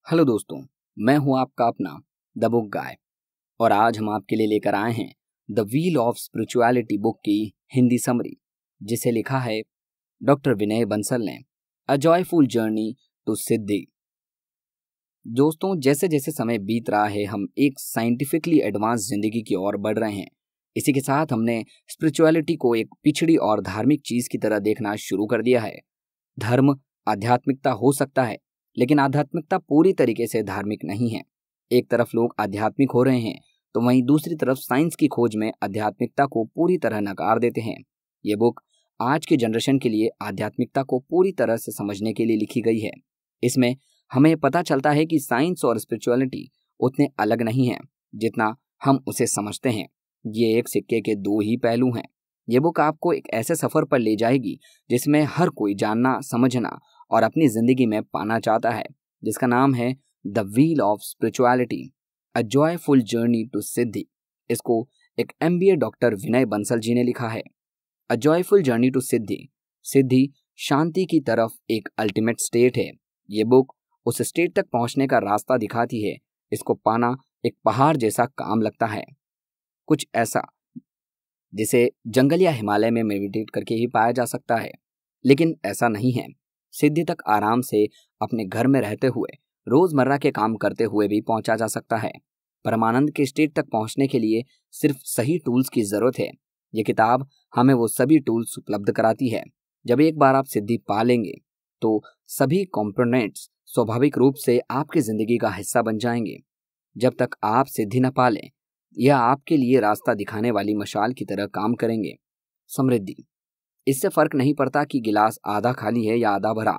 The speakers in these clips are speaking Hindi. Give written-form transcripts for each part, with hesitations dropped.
हेलो दोस्तों, मैं हूं आपका अपना द बुक गाय और आज हम आपके लिए लेकर आए हैं the wheel of spirituality book की हिंदी समरी, जिसे लिखा है डॉक्टर विनय बंसल ने। अ जॉयफुल जर्नी टू सिद्धि। दोस्तों, जैसे जैसे समय बीत रहा है हम एक साइंटिफिकली एडवांस जिंदगी की ओर बढ़ रहे हैं। इसी के साथ हमने स्पिरिचुअलिटी को एक पिछड़ी और धार्मिक चीज की तरह देखना शुरू कर दिया है। धर्म आध्यात्मिकता हो सकता है, लेकिन आध्यात्मिकता पूरी तरीके से धार्मिक नहीं है। एक तरफ लोग आध्यात्मिक हो रहे हैं, तो वहीं दूसरी तरफ साइंस की खोज में आध्यात्मिकता को पूरी तरह नकार देते हैं। ये बुक आज के जनरेशन के लिए आध्यात्मिकता को पूरी तरह से समझने के लिए लिखी गई है। इसमें हमें पता चलता है कि साइंस और स्पिरिचुअलिटी उतने अलग नहीं है जितना हम उसे समझते हैं। ये एक सिक्के के दो ही पहलू हैं। ये बुक आपको एक ऐसे सफर पर ले जाएगी जिसमें हर कोई जानना, समझना और अपनी जिंदगी में पाना चाहता है, जिसका नाम है the wheel of spirituality, a joyful journey to Siddhi. इसको एक MBA डॉक्टर विनय बंसल जी ने लिखा है। A joyful journey to Siddhi. सिद्धि शांति की तरफ एक अल्टीमेट स्टेट है। ये बुक उस स्टेट तक पहुंचने का रास्ता दिखाती है। इसको पाना एक पहाड़ जैसा काम लगता है, कुछ ऐसा जिसे जंगल या हिमालय में मेडिटेट करके ही पाया जा सकता है, लेकिन ऐसा नहीं है। सिद्धि तक आराम से अपने घर में रहते हुए, रोजमर्रा के काम करते हुए भी पहुंचा जा सकता है। परमानंद के स्टेट तक पहुंचने के लिए सिर्फ सही टूल्स की जरूरत है। ये किताब हमें वो सभी टूल्स उपलब्ध कराती है। जब एक बार आप सिद्धि पा लेंगे तो सभी कॉम्पोनेंट्स स्वाभाविक रूप से आपकी जिंदगी का हिस्सा बन जाएंगे। जब तक आप सिद्धि न पा लें, यह आपके लिए रास्ता दिखाने वाली मशाल की तरह काम करेंगे। समृद्धि। इससे फर्क नहीं पड़ता कि गिलास आधा खाली है या आधा भरा।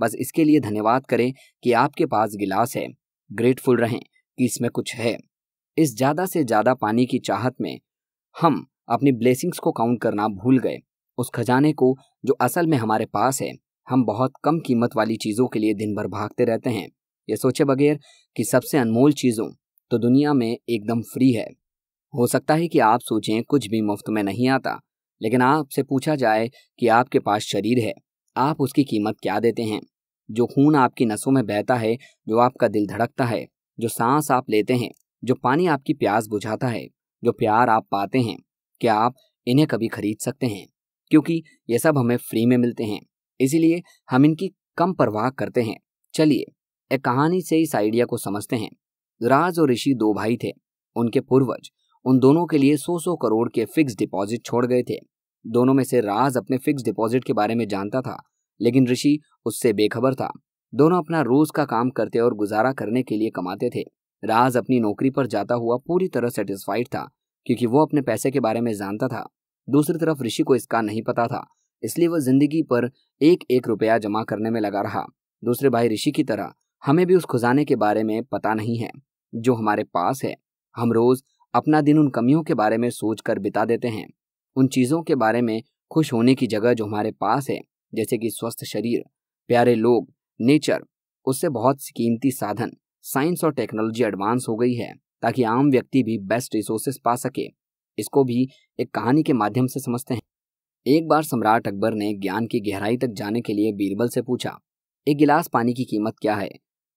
बस इसके लिए धन्यवाद करें कि आपके पास गिलास है। ग्रेटफुल रहें कि इसमें कुछ है। इस ज्यादा से ज्यादा पानी की चाहत में हम अपनी ब्लेसिंग्स को काउंट करना भूल गए, उस खजाने को जो असल में हमारे पास है। हम बहुत कम कीमत वाली चीजों के लिए दिन भर भागते रहते हैं, ये सोचे बगैर कि सबसे अनमोल चीजों तो दुनिया में एकदम फ्री है। हो सकता है कि आप सोचें कुछ भी मुफ्त में नहीं आता, लेकिन आपसे पूछा जाए कि आपके पास शरीर है, आप उसकी कीमत क्या देते हैं? जो खून आपकी नसों में बहता है, जो आपका दिल धड़कता है, जो सांस आप लेते हैं, जो पानी आपकी प्यास बुझाता है, जो प्यार आप पाते हैं, क्या आप इन्हें कभी खरीद सकते हैं? क्योंकि ये सब हमें फ्री में मिलते हैं, इसीलिए हम इनकी कम परवाह करते हैं। चलिए एक कहानी से इस आइडिया को समझते हैं। राज और ऋषि दो भाई थे। उनके पूर्वज उन दोनों के लिए 100 करोड़ के फिक्स डिपॉजिट छोड़ गए थे। दोनों में से राज अपने फिक्स डिपॉजिट के बारे में जानता था, लेकिन ऋषि उससे बेखबर था। दोनों अपना रोज का काम करते और गुजारा करने के लिए कमाते थे। राज अपनी नौकरी पर जाता हुआ पूरी तरह सेटिस्फाइड था, क्योंकि वो अपने पैसे के बारे में जानता था। दूसरी तरफ ऋषि को इसका नहीं पता था, इसलिए वह जिंदगी पर एक एक रुपया जमा करने में लगा रहा। दूसरे भाई ऋषि की तरह हमें भी उस खजाने के बारे में पता नहीं है जो हमारे पास है। हम रोज अपना दिन उन कमियों के बारे में सोचकर बिता देते हैं, उन चीजों के बारे में खुश होने की जगह जो हमारे पास है, जैसे कि स्वस्थ शरीर, प्यारे लोग, नेचर, उससे बहुत सी कीमती साधन। साइंस और टेक्नोलॉजी एडवांस हो गई है ताकि आम व्यक्ति भी बेस्ट रिसोर्सेस पा सके। इसको भी एक कहानी के माध्यम से समझते हैं। एक बार सम्राट अकबर ने ज्ञान की गहराई तक जाने के लिए बीरबल से पूछा, एक गिलास पानी की कीमत क्या है?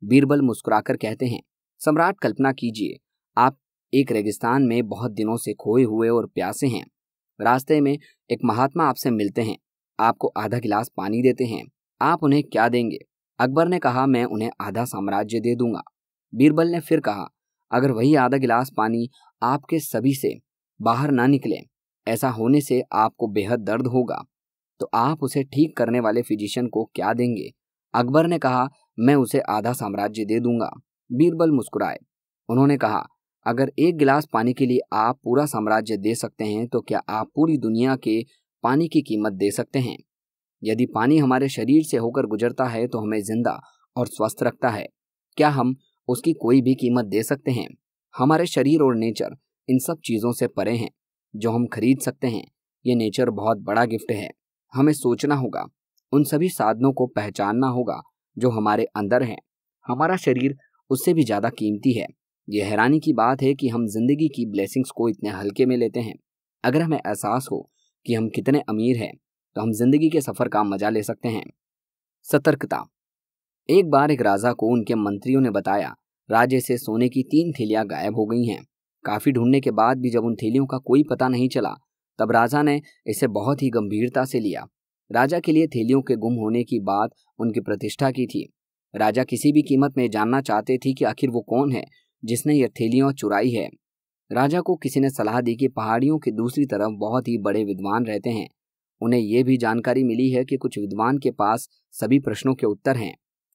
बीरबल मुस्कुराकर कहते हैं, सम्राट कल्पना कीजिए, आप एक रेगिस्तान में बहुत दिनों से खोए हुए और प्यासे हैं। रास्ते में एक महात्मा आपसे मिलते हैं, आपको आधा गिलास पानी देते हैं। आप उन्हें क्या देंगे? अकबर ने कहा, मैं उन्हें आधा साम्राज्य दे दूंगा। बीरबल ने फिर कहा, अगर वही आधा गिलास पानी आपके सभी से बाहर ना निकले, ऐसा होने से आपको बेहद दर्द होगा, तो आप उसे ठीक करने वाले फिजिशियन को क्या देंगे? अकबर ने कहा, मैं उसे आधा साम्राज्य दे दूंगा। बीरबल मुस्कुराए। उन्होंने कहा, अगर एक गिलास पानी के लिए आप पूरा साम्राज्य दे सकते हैं, तो क्या आप पूरी दुनिया के पानी की कीमत दे सकते हैं? यदि पानी हमारे शरीर से होकर गुजरता है तो हमें जिंदा और स्वस्थ रखता है, क्या हम उसकी कोई भी कीमत दे सकते हैं? हमारे शरीर और नेचर इन सब चीजों से परे हैं जो हम खरीद सकते हैं। ये नेचर बहुत बड़ा गिफ्ट है। हमें सोचना होगा, उन सभी साधनों को पहचानना होगा जो हमारे अंदर हैं। हमारा शरीर उससे भी ज्यादा कीमती है। यह हैरानी की बात है कि हम जिंदगी की ब्लेसिंग्स को इतने हल्के में लेते हैं। अगर हमें एहसास हो कि हम कितने अमीर हैं, तो हम जिंदगी के सफर का मजा ले सकते हैं। सतर्कता। एक बार एक राजा को उनके मंत्रियों ने बताया, राज्य से सोने की 3 थैलियां गायब हो गई हैं। काफी ढूंढने के बाद भी जब उन थैलियों का कोई पता नहीं चला, तब राजा ने इसे बहुत ही गंभीरता से लिया। राजा के लिए थैलियों के गुम होने की बात उनकी प्रतिष्ठा की थी। राजा किसी भी कीमत में जानना चाहते थे कि आखिर वो कौन है जिसने ये थैलियां चुराई है। राजा को किसी ने सलाह दी कि पहाड़ियों की दूसरी तरफ बहुत ही बड़े विद्वान रहते हैं। उन्हें यह भी जानकारी मिली है कि कुछ विद्वान के पास सभी प्रश्नों के उत्तर हैं।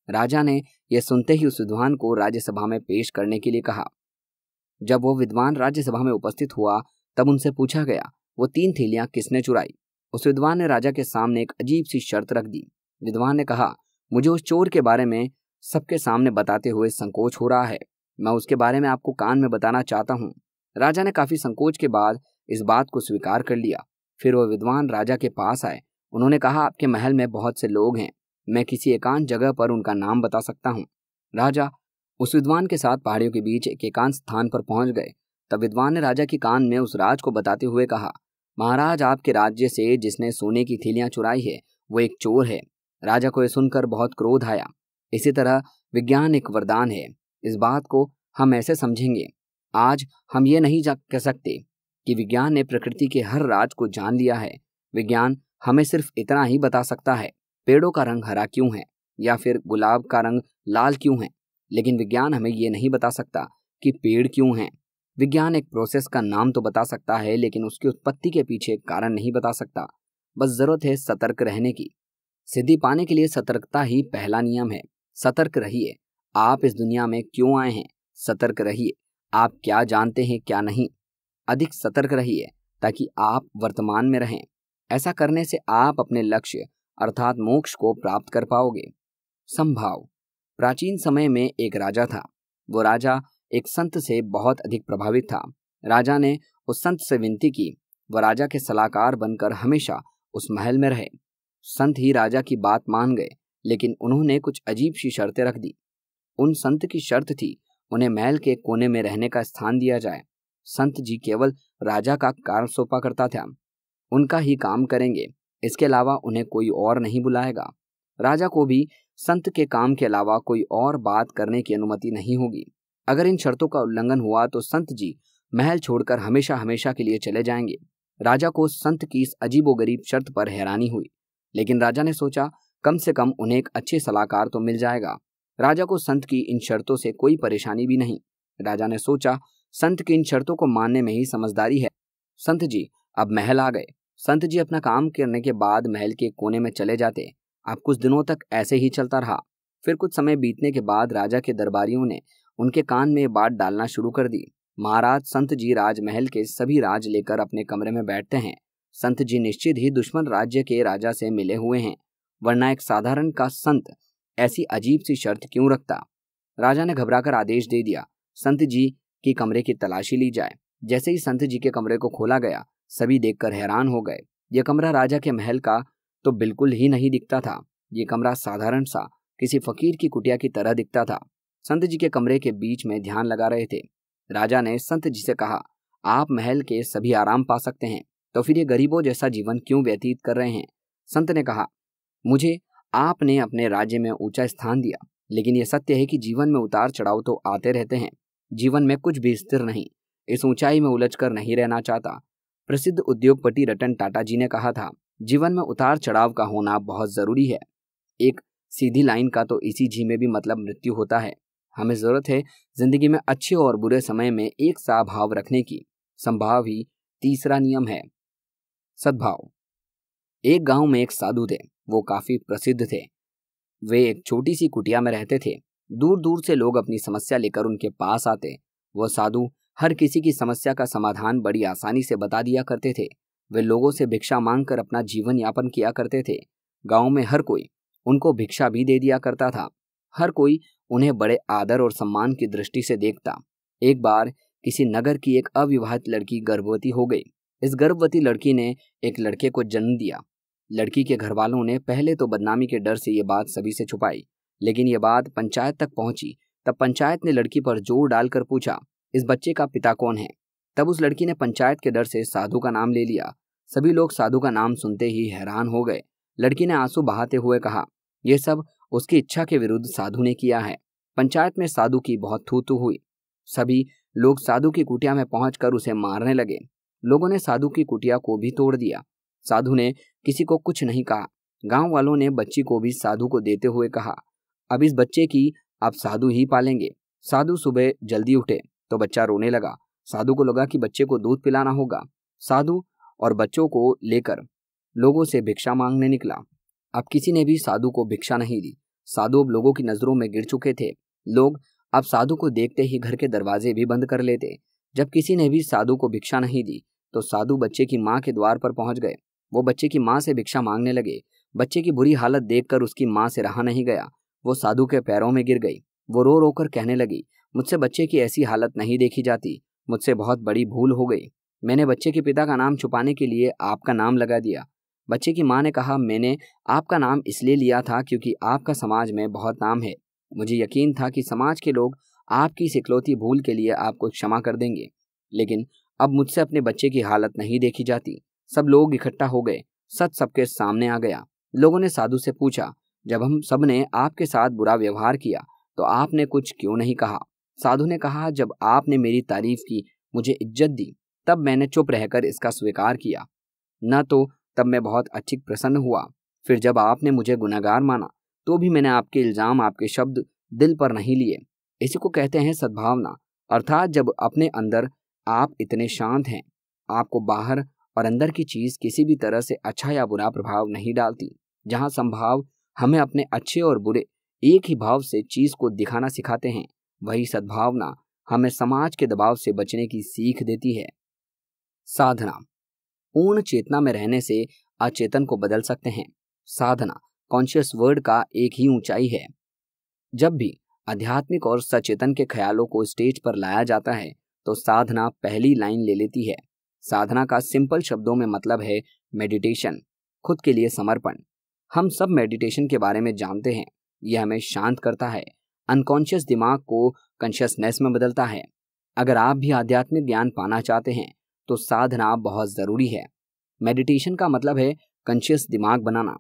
राजा ने यह सुनते ही उस विद्वान को राज्यसभा में पेश करने के लिए कहा। जब वो विद्वान राज्यसभा में उपस्थित हुआ, तब उनसे पूछा गया, वो 3 थैलियां किसने चुराई। उस विद्वान ने राजा के सामने एक अजीब सी शर्त रख दी। विद्वान ने कहा, मुझे उस चोर के बारे में सबके सामने बताते हुए संकोच हो रहा है। मैं उसके बारे में आपको कान में बताना चाहता हूँ। राजा ने काफी संकोच के बाद इस बात को स्वीकार कर लिया। फिर वह विद्वान राजा के पास आए। उन्होंने कहा, आपके महल में बहुत से लोग हैं, मैं किसी एकांत जगह पर उनका नाम बता सकता हूँ। राजा उस विद्वान के साथ पहाड़ियों के बीच एक एकांत स्थान पर पहुंच गए। तब विद्वान ने राजा के कान में उस राज को बताते हुए कहा, महाराज, आपके राज्य से जिसने सोने की थैलियां चुराई है वो एक चोर है। राजा को यह सुनकर बहुत क्रोध आया। इसी तरह विज्ञान एक वरदान है। इस बात को हम ऐसे समझेंगे, आज हम ये नहीं कह सकते कि विज्ञान ने प्रकृति के हर राज को जान लिया है। विज्ञान हमें सिर्फ इतना ही बता सकता है, पेड़ों का रंग हरा क्यों है या फिर गुलाब का रंग लाल क्यों है। लेकिन विज्ञान हमें ये नहीं बता सकता कि पेड़ क्यों हैं। विज्ञान एक प्रोसेस का नाम तो बता सकता है, लेकिन उसकी उत्पत्ति के पीछे कारण नहीं बता सकता। बस जरूरत है सतर्क रहने की। सिद्धि पाने के लिए सतर्कता ही पहला नियम है। सतर्क रहिए। आप इस दुनिया में क्यों आए हैं, सतर्क रहिए। आप क्या जानते हैं क्या नहीं, अधिक सतर्क रहिए ताकि आप वर्तमान में रहें। ऐसा करने से आप अपने लक्ष्य अर्थात मोक्ष को प्राप्त कर पाओगे। संभाव। प्राचीन समय में एक राजा था। वो राजा एक संत से बहुत अधिक प्रभावित था। राजा ने उस संत से विनती की, वह राजा के सलाहकार बनकर हमेशा उस महल में रहे। संत ही राजा की बात मान गए, लेकिन उन्होंने कुछ अजीब सी शर्तें रख दी। उन संत की शर्त थी, उन्हें महल के कोने में रहने का स्थान दिया जाए। संत जी केवल राजा का कार्य सौंपा करता था, उनका ही काम करेंगे, इसके अलावा उन्हें कोई और नहीं बुलाएगा। राजा को भी संत के काम के अलावा कोई और बात करने की अनुमति नहीं होगी। अगर इन शर्तों का उल्लंघन हुआ तो संत जी महल छोड़कर हमेशा हमेशा के लिए चले जाएंगे। राजा को संत की इस अजीबोगरीब शर्त पर हैरानी हुई, लेकिन राजा ने सोचा कम से कम उन्हें एक अच्छे सलाहकार तो मिल जाएगा। राजा को संत की इन शर्तों से कोई परेशानी भी नहीं। राजा ने सोचा संत की इन शर्तों को मानने में ही समझदारी है। संत जी अब महल आ गए। संत जी अपना काम करने के बाद महल के कोने में चले जाते। अब कुछ दिनों तक ऐसे ही चलता रहा। फिर कुछ समय बीतने के बाद राजा के दरबारियों ने उनके कान में बात डालना शुरू कर दी। महाराज, संत जी राजमहल के सभी राज लेकर अपने कमरे में बैठते हैं। संत जी निश्चित ही दुश्मन राज्य के राजा से मिले हुए हैं, वरना एक साधारण का संत ऐसी अजीब सी शर्त क्यों रखता। राजा ने घबराकर आदेश दे दिया, संत जी की कमरे की तलाशी ली जाए। जैसे ही संत जी के कमरे को खोला गया, सभी देखकर हैरान हो गए। यह कमरा राजा के महल का तो बिल्कुल ही नहीं दिखता था। ये कमरा साधारण सा किसी फकीर की कुटिया की तरह दिखता था। संत जी के कमरे के बीच में ध्यान लगा रहे थे। राजा ने संत जी से कहा, आप महल के सभी आराम पा सकते हैं, तो फिर ये गरीबों जैसा जीवन क्यों व्यतीत कर रहे हैं। संत ने कहा, मुझे आपने अपने राज्य में ऊंचा स्थान दिया, लेकिन यह सत्य है कि जीवन में उतार चढ़ाव तो आते रहते हैं। जीवन में कुछ भी स्थिर नहीं। इस ऊंचाई में उलझकर नहीं रहना चाहता। प्रसिद्ध उद्योगपति रतन टाटा जी ने कहा था, जीवन में उतार चढ़ाव का होना बहुत जरूरी है। एक सीधी लाइन का तो इसी जी में भी मतलब मृत्यु होता है। हमें जरूरत है जिंदगी में अच्छे और बुरे समय में एक सा भाव रखने की। संभाव ही तीसरा नियम है। सद्भाव। एक गांव में एक साधु थे। वो काफी प्रसिद्ध थे। वे एक छोटी सी कुटिया में रहते थे। दूर दूर से लोग अपनी समस्या लेकर उनके पास आते। वो साधु हर किसी की समस्या का समाधान बड़ी आसानी से बता दिया करते थे। वे लोगों से भिक्षा मांगकर अपना जीवन यापन किया करते थे। गांव में हर कोई उनको भिक्षा भी दे दिया करता था। हर कोई उन्हें बड़े आदर और सम्मान की दृष्टि से देखता। एक बार किसी नगर की एक अविवाहित लड़की गर्भवती हो गई। इस गर्भवती लड़की ने एक लड़के को जन्म दिया। लड़की के घर वालों ने पहले तो बदनामी के डर से ये बात सभी से छुपाई, लेकिन ये बात पंचायत तक पहुंची। तब पंचायत ने लड़की पर जोर डालकर पूछा, इस बच्चे का पिता कौन है। तब उस लड़की ने पंचायत के डर से साधु का नाम ले लिया। सभी लोग साधु का नाम सुनते ही हैरान हो गए। लड़की ने आंसू बहाते हुए कहा, यह सब उसकी इच्छा के विरुद्ध साधु ने किया है। पंचायत में साधु की बहुत थू-थू हुई। सभी लोग साधु की कुटिया में पहुंचकर उसे मारने लगे। लोगों ने साधु की कुटिया को भी तोड़ दिया। साधु ने किसी को कुछ नहीं कहा। गांव वालों ने बच्ची को भी साधु को देते हुए कहा, अब इस बच्चे की आप साधु ही पालेंगे। साधु सुबह जल्दी उठे तो बच्चा रोने लगा। साधु को लगा कि बच्चे को दूध पिलाना होगा। साधु और बच्चों को लेकर लोगों से भिक्षा मांगने निकला। अब किसी ने भी साधु को भिक्षा नहीं दी। साधु अब लोगों की नजरों में गिर चुके थे। लोग अब साधु को देखते ही घर के दरवाजे भी बंद कर लेते। जब किसी ने भी साधु को भिक्षा नहीं दी तो साधु बच्चे की माँ के द्वार पर पहुंच गए। वो बच्चे की माँ से भिक्षा मांगने लगे। बच्चे की बुरी हालत देखकर उसकी माँ से रहा नहीं गया। वो साधु के पैरों में गिर गई। वो रो रो कर कहने लगी, मुझसे बच्चे की ऐसी हालत नहीं देखी जाती। मुझसे बहुत बड़ी भूल हो गई। मैंने बच्चे के पिता का नाम छुपाने के लिए आपका नाम लगा दिया। बच्चे की माँ ने कहा, मैंने आपका नाम इसलिए लिया था क्योंकि आपका समाज में बहुत नाम है। मुझे यकीन था कि समाज के लोग आपकी इस इकलौती भूल के लिए आपको क्षमा कर देंगे, लेकिन अब मुझसे अपने बच्चे की हालत नहीं देखी जाती। सब लोग इकट्ठा हो गए। सच सबके सामने आ गया। लोगों ने साधु से पूछा, जब हम सब ने आपके साथ बुरा व्यवहार किया तो आपने कुछ क्यों नहीं कहा? साधु ने कहा, जब आपने मेरी तारीफ की, मुझे इज्जत दी, तब मैंने चुप रहकर इसका स्वीकार किया। न तो तब मैं बहुत अच्छी प्रसन्न हुआ। फिर जब आपने मुझे गुनहगार माना तो भी मैंने आपके इल्जाम, आपके शब्द दिल पर नहीं लिए। इसी को कहते हैं सद्भावना। अर्थात जब अपने अंदर आप इतने शांत हैं, आपको बाहर और अंदर की चीज किसी भी तरह से अच्छा या बुरा प्रभाव नहीं डालती। जहाँ संभाव हमें अपने अच्छे और बुरे एक ही भाव से चीज को दिखाना सिखाते हैं, वही सद्भावना हमें समाज के दबाव से बचने की सीख देती है। साधना। पूर्ण चेतना में रहने से अचेतन को बदल सकते हैं। साधना कॉन्शियस वर्ड का एक ही ऊंचाई है। जब भी आध्यात्मिक और सचेतन के ख्यालों को स्टेज पर लाया जाता है तो साधना पहली लाइन ले लेती है। साधना का सिंपल शब्दों में मतलब है मेडिटेशन, खुद के लिए समर्पण। हम सब मेडिटेशन के बारे में जानते हैं। यह हमें शांत करता है, अनकॉन्शियस दिमाग को कॉन्शियसनेस में बदलता है। अगर आप भी आध्यात्मिक ज्ञान पाना चाहते हैं तो साधना बहुत जरूरी है। मेडिटेशन का मतलब है कॉन्शियस दिमाग बनाना,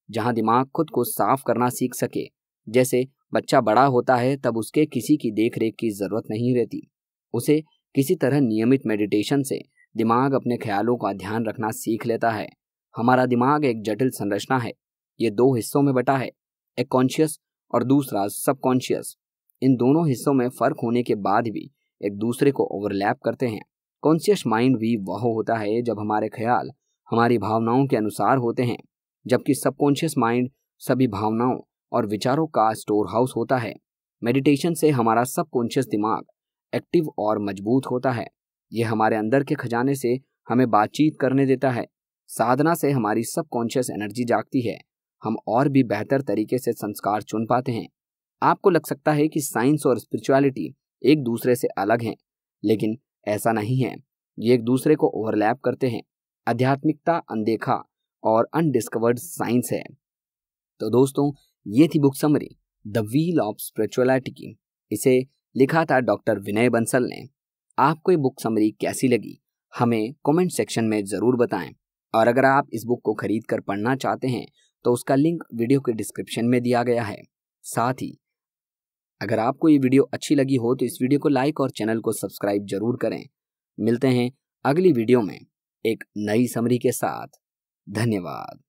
जहां दिमाग खुद को साफ करना सीख सके। जैसे बच्चा बड़ा होता है तब उसके किसी की देखरेख की जरूरत नहीं रहती। उसे किसी तरह नियमित मेडिटेशन से दिमाग अपने ख्यालों का ध्यान रखना सीख लेता है। हमारा दिमाग एक जटिल संरचना है। ये दो हिस्सों में बटा है, एक कॉन्शियस और दूसरा सबकॉन्शियस। इन दोनों हिस्सों में फर्क होने के बाद भी एक दूसरे को ओवरलैप करते हैं। कॉन्शियस माइंड भी वह होता है जब हमारे ख्याल हमारी भावनाओं के अनुसार होते हैं, जबकि सबकॉन्शियस माइंड सभी भावनाओं और विचारों का स्टोर हाउस होता है। मेडिटेशन से हमारा सबकॉन्शियस दिमाग एक्टिव और मजबूत होता है। यह हमारे अंदर के खजाने से हमें बातचीत करने देता है। साधना से हमारी सबकॉन्शियस एनर्जी जागती है। हम और भी बेहतर तरीके से संस्कार चुन पाते हैं। आपको लग सकता है कि साइंस और स्पिरिचुअलिटी एक दूसरे से अलग हैं, लेकिन ऐसा नहीं है। ये एक दूसरे को ओवरलैप करते हैं। आध्यात्मिकता अनदेखा और अनडिस्कवर्ड साइंस है। तो दोस्तों, ये थी book summary the wheel of spirituality की। इसे लिखा था डॉक्टर विनय बंसल ने। आपको ये बुक समरी कैसी लगी हमें कमेंट सेक्शन में जरूर बताएं। और अगर आप इस बुक को खरीद कर पढ़ना चाहते हैं तो उसका लिंक वीडियो के डिस्क्रिप्शन में दिया गया है। साथ ही अगर आपको ये वीडियो अच्छी लगी हो तो इस वीडियो को लाइक और चैनल को सब्सक्राइब जरूर करें। मिलते हैं अगली वीडियो में एक नई समरी के साथ। धन्यवाद।